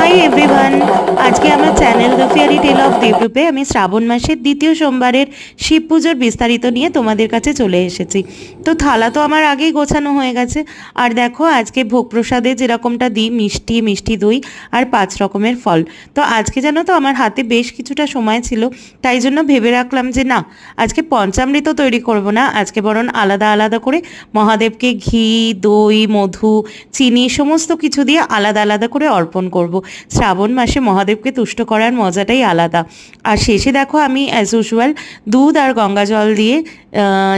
High everyone, আজকে আমার channel the fairy tale of দেবরূপে আমি শ্রাবণ মাসের দ্বিতীয় সোমবারের শিব পুজোর বিস্তারিত নিয়ে তোমাদের কাছে চলে এসেছি। তো থালা তো আমার আগেই গোছানো হয়ে গেছে। আর দেখো আজকে ভোগ প্রসাদে যেরকমটা দিই, মিষ্টি মিষ্টি দই আর 5 রকমের ফল। তো আজকে জানো তো আমার হাতে বেশ কিছুটা সময় ছিল, তাই জন্য ভেবে রাখলাম যে না, আজকে পঞ্চামৃত তৈরি করব না, আজকে বরং আলাদা আলাদা করে মহাদেবকে ঘি, দই, মধু, চিনি সমস্ত কিছু দিয়ে আলাদা আলাদা করে অর্পণ করব। শ্রাবণ মাসে মহাদেবকে তুষ্ট করার মজাটাই আলাদা। আর শেষে দেখো আমি অ্যাজ ইউজুয়াল দুধ আর গঙ্গা জল দিয়ে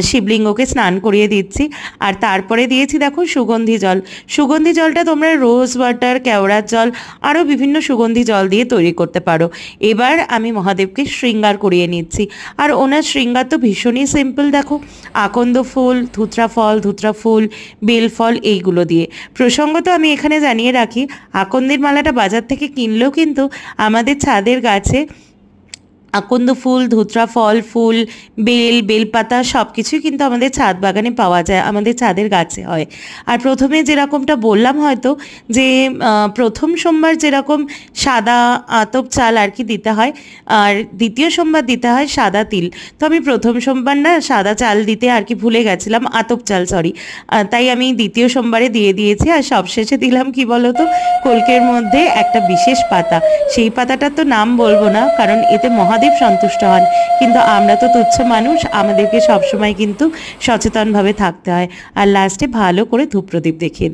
শিবলিঙ্গকে স্নান করিয়ে দিচ্ছি। আর তারপরে দিয়েছি দেখো সুগন্ধি জল। সুগন্ধি জলটা তোমরা রোজ ওয়াটার, কেওড়ার জল, আরও বিভিন্ন সুগন্ধি জল দিয়ে তৈরি করতে পারো। এবার আমি মহাদেবকে শৃঙ্গার করিয়ে নিচ্ছি। আর ওনার শৃঙ্গার তো ভীষণই সিম্পল, দেখো আকন্দ ফুল, ধুতরা ফুল, বেল ফল এইগুলো দিয়ে। প্রসঙ্গত আমি এখানে জানিয়ে রাখি, আকন্দের মালাটা বাজার থেকে কিনলেও কিন্তু আমাদের ছাদের গাছে আকন্দ ফুল, ধুতরা ফুল, বেলপাতা সব কিছুই কিন্তু আমাদের ছাদ বাগানে পাওয়া যায়, আমাদের ছাদের গাছে হয়। আর প্রথমে যেরকমটা বললাম হয়তো যে প্রথম সোমবার যেরকম সাদা আতপ চাল আর কি দিতে হয়, আর দ্বিতীয় সোমবার দিতে হয় সাদা তিল। তো আমি প্রথম সোমবার না সাদা চাল দিতে আর কি ভুলে গেছিলাম, আতপ চাল সরি, তাই আমি দ্বিতীয় সোমবারে দিয়ে দিয়েছি। আর সবশেষে দিলাম কি বলতো, কলকের মধ্যে একটা বিশেষ পাতা। সেই পাতাটার তো নাম বলবো না, কারণ এতে মহাদেব সন্তুষ্ট হন, কিন্তু আমরা তো তুচ্ছ মানুষ, আমাদেরকে সবসময় কিন্তু সচেতনভাবে থাকতে হয়। আর লাস্টে ভালো করে ধূপ প্রদীপ দেখিয়ে দিই।